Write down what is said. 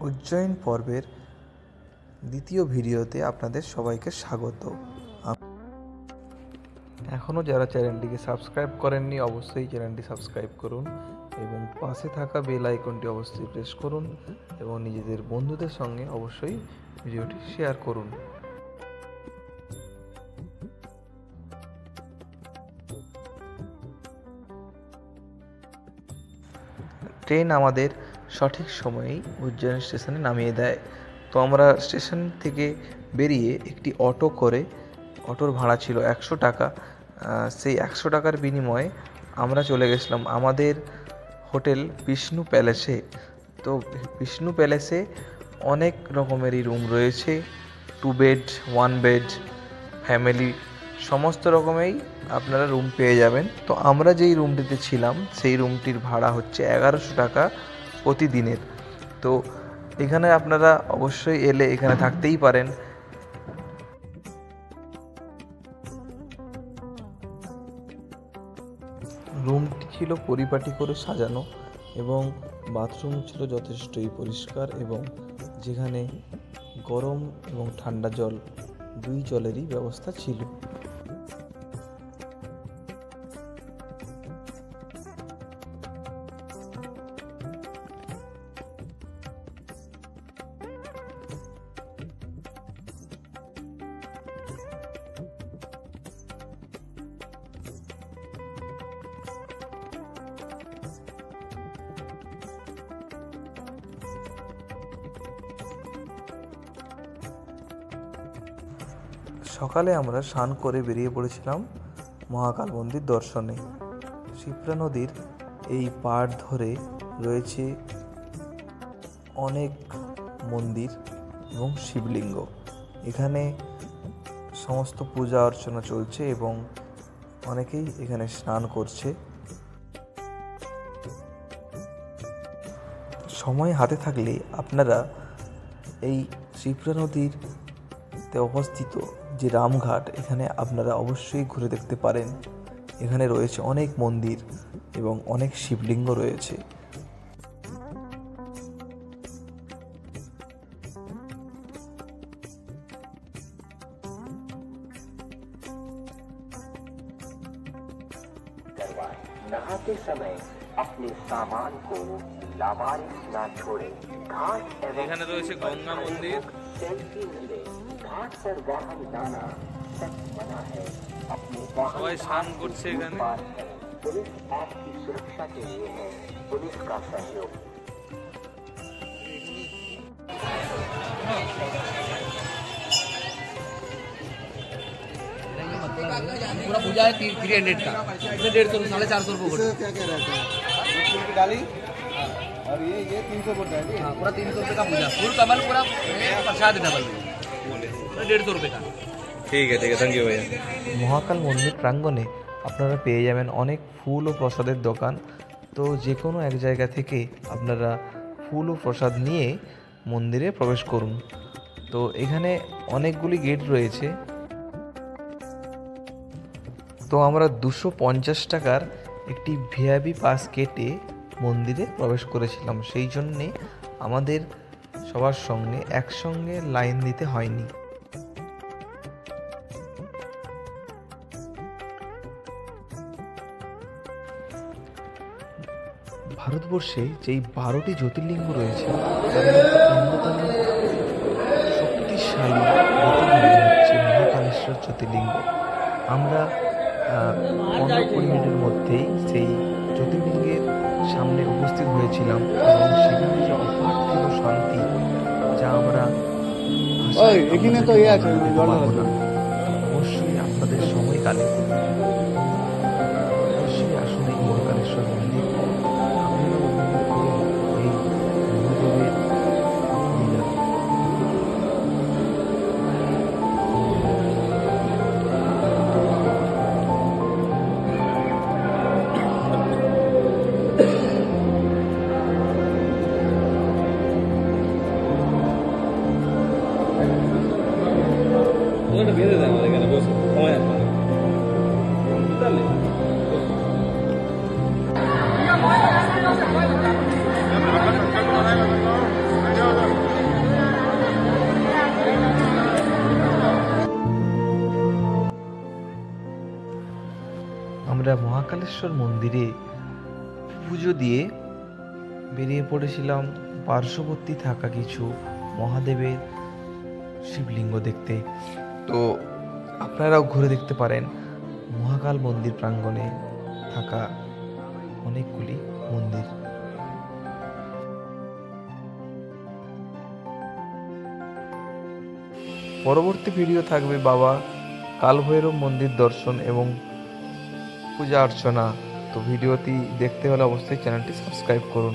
উজ্জয়ন পর্বের দ্বিতীয় ভিডিওতে আপনাদের সবাইকে স্বাগত। এখনও যারা চ্যানেলটিকে সাবস্ক্রাইব করেননি অবশ্যই চ্যানেলটি সাবস্ক্রাইব করুন এবং পাশে থাকা বেল আইকনটি অবশ্যই প্রেস করুন এবং নিজেদের বন্ধুদের সঙ্গে অবশ্যই ভিডিওটি শেয়ার করুন। ট্রেন আমাদের সঠিক সময়েই উজ্জয়ন স্টেশনে নামিয়ে দেয়। তো আমরা স্টেশন থেকে বেরিয়ে একটি অটো করে, অটোর ভাড়া ছিল 100 টাকা। সেই 100 টাকার বিনিময়ে আমরা চলে গেছিলাম আমাদের হোটেল বিষ্ণু প্যালেসে। তো বিষ্ণু প্যালেসে অনেক রকমেরই রুম রয়েছে, 2 বেড, 1 বেড, ফ্যামিলি, সমস্ত রকমেই আপনারা রুম পেয়ে যাবেন। তো আমরা যেই রুমটিতে ছিলাম সেই রুমটির ভাড়া হচ্ছে 1100 টাকা প্রতিদিনের। তো এখানে আপনারা অবশ্যই এলে এখানে থাকতেই পারেন। রুমটি ছিল পরিপাটি করে সাজানো এবং বাথরুম ছিল যথেষ্টই পরিষ্কার এবং যেখানে গরম এবং ঠান্ডা জল দুই জলেরই ব্যবস্থা ছিল। সকালে আমরা স্নান করে বেরিয়ে পড়েছিলাম মহাকাল মন্দির দর্শনে। শিপ্রা নদীর এই পাড় ধরে রয়েছে অনেক মন্দির এবং শিবলিঙ্গ। এখানে সমস্ত পূজা অর্চনা চলছে এবং অনেকেই এখানে স্নান করছে। সময় হাতে থাকলে আপনারা এই শিপ্রা নদীর অবস্থিত যে রামঘাট, এখানে আপনারা অবশ্যই ঘুরে দেখতে পারেন। এখানে রয়েছে অনেক মন্দির এবং অনেক শিবলিঙ্গ রয়েছে। नहाते समय अपने सामान को लावारिस ना छोड़े। घाट এখানে রয়েছে গঙ্গা মন্দির। सेल्फी मिले घाट पर वाहन लाना सख्त मना है। अपने সবাই স্নান করছে এখানে। पुलिस आपकी सुरक्षा के लिए है, पुलिस का सहयोग। पूरा पूजा है 300 का, 150 450 रुपये क्या कह रहा था? फूल की डाली और ये 300 बोलता है। हाँ, पूरा 300 रुपये का पूजा, फूल कमल पूरा प्रसाद डबल 150 रुपये का। ঠিক আছে, থ্যাংক ইউ ভাইয়া। মহাকাল মন্দির প্রাঙ্গণে আপনারা পেয়ে যাবেন অনেক ফুল ও প্রসাদের দোকান। তো যে কোনো এক জায়গা থেকে আপনারা ফুল ও প্রসাদ নিয়ে মন্দিরে প্রবেশ করুন। তো এখানে অনেকগুলি গেট রয়েছে। তো আমরা 250 টাকার একটি ভিআইপি পাস কেটে মন্দিরে প্রবেশ করেছিলাম, সেই জন্যে আমাদের সবার সঙ্গে একসঙ্গে লাইন দিতে হয়নি। ভারতবর্ষে যেই 12টি জ্যোতির্লিঙ্গ রয়েছে তাদের অন্যতম শক্তিশালী জ্যোতির্লিঙ্গ হচ্ছে মহাকালেশ্বর জ্যোতির্লিঙ্গ। আমরা 15 মিনিটের মধ্যেই সেই জ্যোতির্লিঙ্গের সামনে উপস্থিত হয়েছিলাম এবং সেখানে যে অপার্থিব শান্তি, যা আমরা এখানে তো আছে অবশ্যই আপনাদের সময়কালে অবশ্যই আসুন এই মহাকালেশ্বর মন্দির। আপনারা উপভোগ করুন এই মহাদেবের লীলা। ये মহাকালেশ্বর মন্দিরে পুজো দিয়ে বেরিয়ে পড়েছিলাম পার্শ্ববর্তী থাকা কিছু মহাদেবের শিবলিঙ্গ দেখতে। তো আপনারাও ঘুরে দেখতে পারেন মহাকাল মন্দির প্রাঙ্গণে থাকা অনেকগুলি মন্দির। পরবর্তী ভিডিও থাকবে বাবা কালভৈরব মন্দির দর্শন এবং পূজা অর্চনা। তো ভিডিওটি দেখতে হলে অবশ্যই চ্যানেলটি সাবস্ক্রাইব করুন।